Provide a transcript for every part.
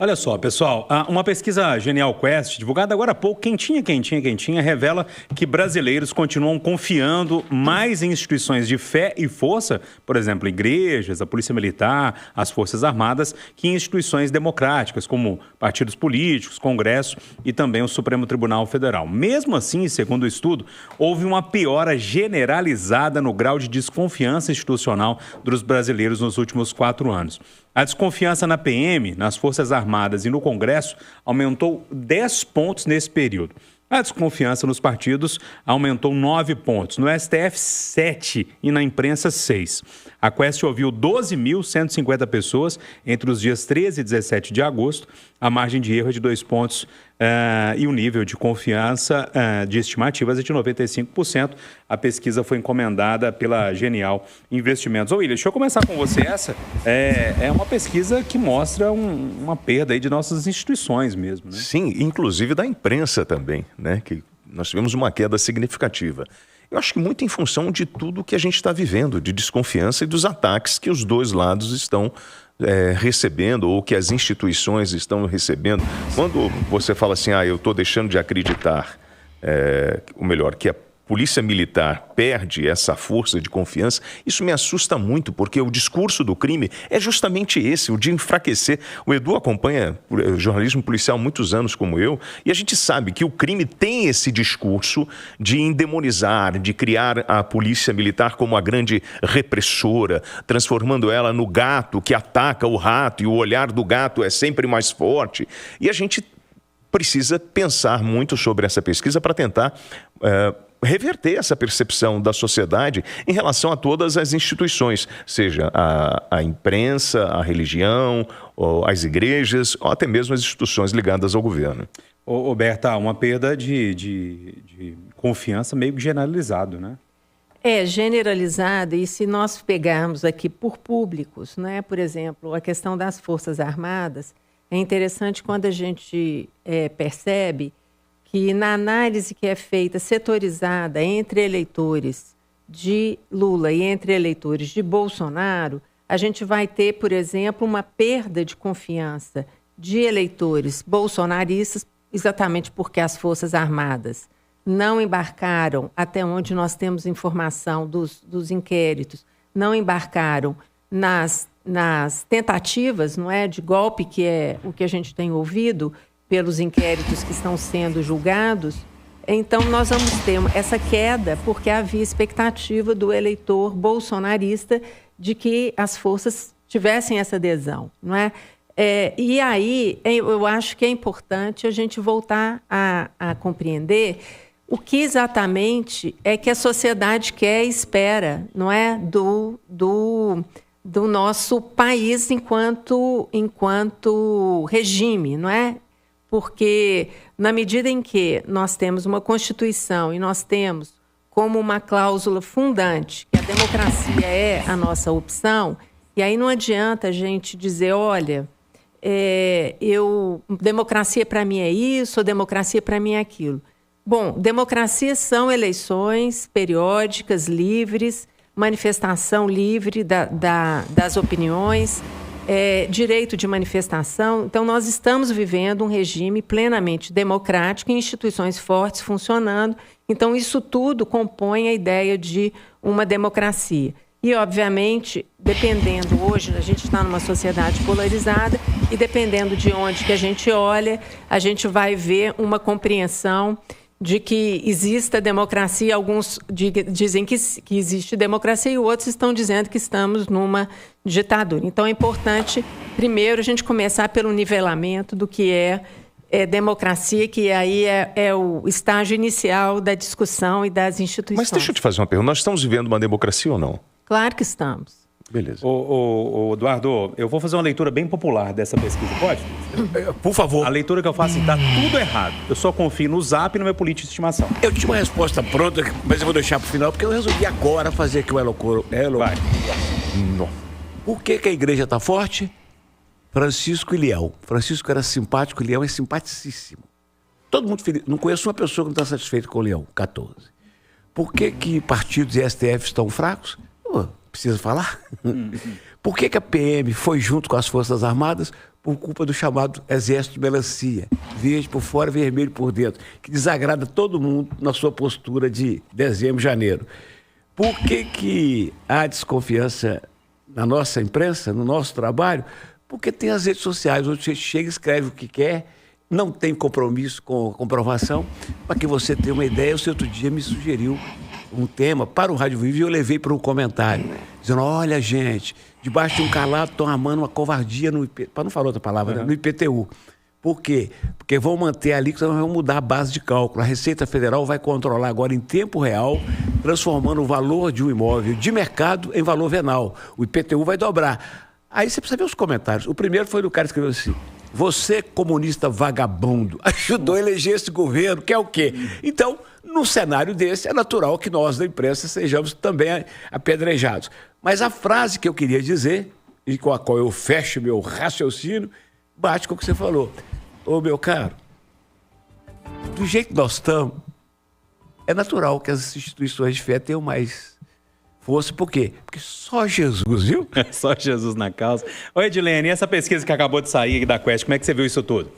Olha só, pessoal, uma pesquisa Genial Quest, divulgada agora há pouco, quentinha, revela que brasileiros continuam confiando mais em instituições de fé e força, por exemplo, igrejas, a Polícia Militar, as Forças Armadas, que em instituições democráticas, como partidos políticos, Congresso e também o Supremo Tribunal Federal. Mesmo assim, segundo o estudo, houve uma piora generalizada no grau de desconfiança institucional dos brasileiros nos últimos 4 anos. A desconfiança na PM, nas Forças Armadas e no Congresso aumentou 10 pontos nesse período. A desconfiança nos partidos aumentou 9 pontos, no STF 7 e na imprensa 6. A Quest ouviu 12.150 pessoas entre os dias 13 e 17 de agosto. A margem de erro é de 2 pontos e o nível de confiança de estimativas é de 95%. A pesquisa foi encomendada pela Genial Investimentos. Ô, William, deixa eu começar com você. Essa é uma pesquisa que mostra uma perda aí de nossas instituições mesmo, né? Sim, inclusive da imprensa também, né? Que nós tivemos uma queda significativa. Eu acho que muito em função de tudo que a gente está vivendo, de desconfiança e dos ataques que os dois lados estão recebendo ou que as instituições estão recebendo. Quando você fala assim, eu estou deixando de acreditar, ou melhor, que a Polícia Militar perde essa força de confiança, isso me assusta muito, porque o discurso do crime é justamente esse, o de enfraquecer. O Edu acompanha o jornalismo policial há muitos anos, como eu, e a gente sabe que o crime tem esse discurso de endemonizar, de criar a Polícia Militar como a grande repressora, transformando ela no gato que ataca o rato, e o olhar do gato é sempre mais forte. E a gente precisa pensar muito sobre essa pesquisa para tentar reverter essa percepção da sociedade em relação a todas as instituições, seja a imprensa, a religião, ou as igrejas, ou até mesmo as instituições ligadas ao governo. Ô, Berta, uma perda de confiança meio que generalizado, né? Generalizada, e se nós pegarmos aqui por públicos, né? Por exemplo, a questão das Forças Armadas, é interessante quando a gente percebe que na análise que é feita setorizada entre eleitores de Lula e entre eleitores de Bolsonaro, a gente vai ter, por exemplo, uma perda de confiança de eleitores bolsonaristas, exatamente porque as Forças Armadas não embarcaram, até onde nós temos informação dos inquéritos, não embarcaram nas tentativas, não é, de golpe, que é o que a gente tem ouvido pelos inquéritos que estão sendo julgados. Então, nós vamos ter essa queda porque havia expectativa do eleitor bolsonarista de que as forças tivessem essa adesão, não é? E aí, eu acho que é importante a gente voltar a compreender o que exatamente é que a sociedade quer e espera, não é, do nosso país enquanto regime, não é? Porque, na medida em que nós temos uma Constituição e nós temos como uma cláusula fundante que a democracia é a nossa opção, e aí não adianta a gente dizer, olha, democracia para mim é isso, ou democracia para mim é aquilo. Bom, democracia são eleições periódicas, livres, manifestação livre das opiniões, direito de manifestação. Então, nós estamos vivendo um regime plenamente democrático, instituições fortes funcionando. Então, isso tudo compõe a ideia de uma democracia. E, obviamente, dependendo, hoje a gente está numa sociedade polarizada, e dependendo de onde que a gente olha, a gente vai ver uma compreensão de que exista democracia. Alguns dizem que existe democracia e outros estão dizendo que estamos numa ditadura. Então, é importante, primeiro, a gente começar pelo nivelamento do que é democracia, que aí é o estágio inicial da discussão e das instituições. Mas deixa eu te fazer uma pergunta. Nós estamos vivendo uma democracia ou não? Claro que estamos. Beleza. Ô, Eduardo, eu vou fazer uma leitura bem popular dessa pesquisa, pode? Por favor. A leitura que eu faço está tudo errado. Eu só confio no Zap e no meu político de estimação. Eu tinha uma resposta pronta, mas eu vou deixar para o final, porque eu resolvi agora fazer aqui o Elocoro. Vai. Não. Por que a igreja está forte? Francisco e Liel. Francisco era simpático, Liel é simpaticíssimo. Todo mundo feliz. Não conheço uma pessoa que não está satisfeita com o Liel. 14. Por que partidos e STF estão fracos? Precisa falar? Por que a PM foi junto com as Forças Armadas? por culpa do chamado exército de melancia, verde por fora, vermelho por dentro, que desagrada todo mundo na sua postura de dezembro, janeiro. Por que há desconfiança na nossa imprensa, no nosso trabalho? Porque tem as redes sociais, onde você chega e escreve o que quer, não tem compromisso com comprovação. Para que você tenha uma ideia, o outro dia me sugeriu um tema para o Rádio Vivo e eu levei para um comentário, dizendo, olha, gente, debaixo de um calado estão armando uma covardia, para não falar outra palavra, né? No IPTU. Por quê? Porque vão manter ali, que vão mudar a base de cálculo. A Receita Federal vai controlar agora em tempo real, transformando o valor de um imóvel de mercado em valor venal. O IPTU vai dobrar. Aí você precisa ver os comentários. O primeiro foi do cara que escreveu assim, você, comunista vagabundo, ajudou a eleger esse governo, que é o quê? Então, num cenário desse, é natural que nós da imprensa sejamos também apedrejados. Mas a frase que eu queria dizer, e com a qual eu fecho meu raciocínio, bate com o que você falou. Ô, meu caro, do jeito que nós estamos, é natural que as instituições de fé tenham mais força. Por quê? Porque só Jesus, viu? Só Jesus na causa. Oi, Edilene, e essa pesquisa que acabou de sair da Quest, como é que você viu isso tudo?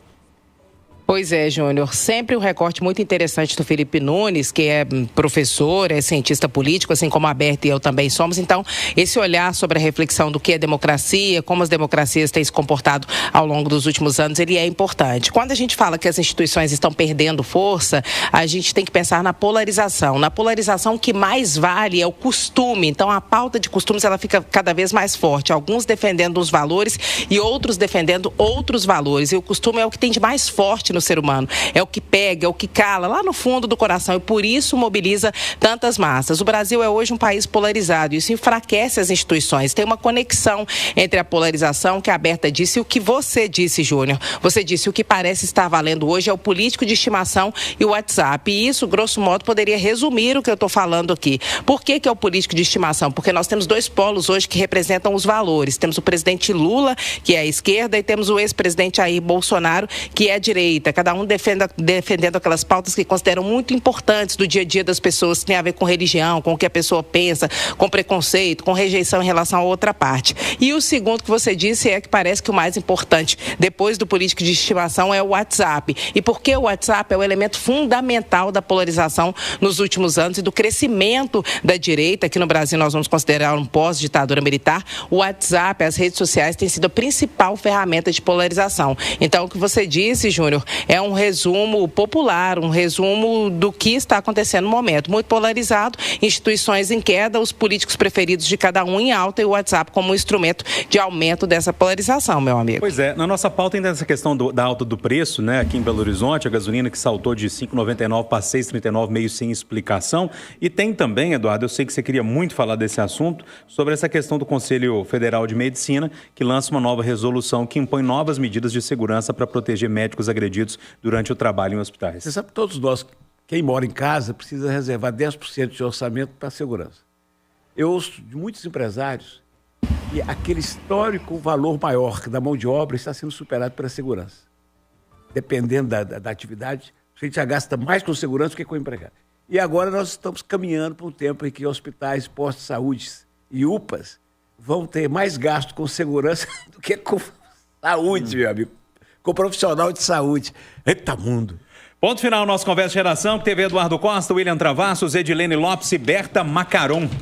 Pois é, Júnior, sempre um recorte muito interessante do Felipe Nunes, que é professor, é cientista político, assim como a Berta e eu também somos. Então, esse olhar sobre a reflexão do que é democracia, como as democracias têm se comportado ao longo dos últimos anos, ele é importante. Quando a gente fala que as instituições estão perdendo força, a gente tem que pensar na polarização. Na polarização, o que mais vale é o costume. Então, a pauta de costumes, ela fica cada vez mais forte. Alguns defendendo os valores e outros defendendo outros valores. E o costume é o que tem de mais forte no ser humano, é o que pega, é o que cala lá no fundo do coração e por isso mobiliza tantas massas. O Brasil é hoje um país polarizado e isso enfraquece as instituições. Tem uma conexão entre a polarização que a Berta disse e o que você disse, Júnior. Você disse o que parece estar valendo hoje é o político de estimação e o WhatsApp. E isso, grosso modo, poderia resumir o que eu estou falando aqui. Por que é o político de estimação? Porque nós temos dois polos hoje que representam os valores. Temos o presidente Lula, que é a esquerda, e temos o ex-presidente Jair Bolsonaro, que é a direita. Cada um defendendo aquelas pautas que consideram muito importantes do dia a dia das pessoas, que tem a ver com religião, com o que a pessoa pensa, com preconceito, com rejeição em relação a outra parte. E o segundo que você disse é que parece que o mais importante, depois do político de estimação, é o WhatsApp. E por que o WhatsApp é o elemento fundamental da polarização nos últimos anos e do crescimento da direita, que no Brasil nós vamos considerar um pós-ditadura militar, o WhatsApp, as redes sociais, têm sido a principal ferramenta de polarização. Então, o que você disse, Júnior, é um resumo popular, um resumo do que está acontecendo no momento. Muito polarizado, instituições em queda, os políticos preferidos de cada um em alta e o WhatsApp como um instrumento de aumento dessa polarização, meu amigo. Pois é, na nossa pauta ainda essa questão da alta do preço, né? Aqui em Belo Horizonte, a gasolina que saltou de R$ 5,99 para R$ 6,39, meio sem explicação. E tem também, Eduardo, eu sei que você queria muito falar desse assunto, sobre essa questão do Conselho Federal de Medicina, que lança uma nova resolução que impõe novas medidas de segurança para proteger médicos agredidos durante o trabalho em hospitais. Você sabe que todos nós, quem mora em casa, precisa reservar 10% de orçamento para a segurança. Eu ouço de muitos empresários que aquele histórico valor maior da mão de obra está sendo superado pela segurança. Dependendo da atividade, a gente já gasta mais com segurança do que com o empregado. E agora nós estamos caminhando para um tempo em que hospitais, postos de saúde e UPAs vão ter mais gasto com segurança do que com saúde, meu amigo. Com profissional de saúde. Eita mundo! Ponto final, nosso Conversa de Geração, que teve Eduardo Costa, William Travassos, Edilene Lopes e Berta Macaron.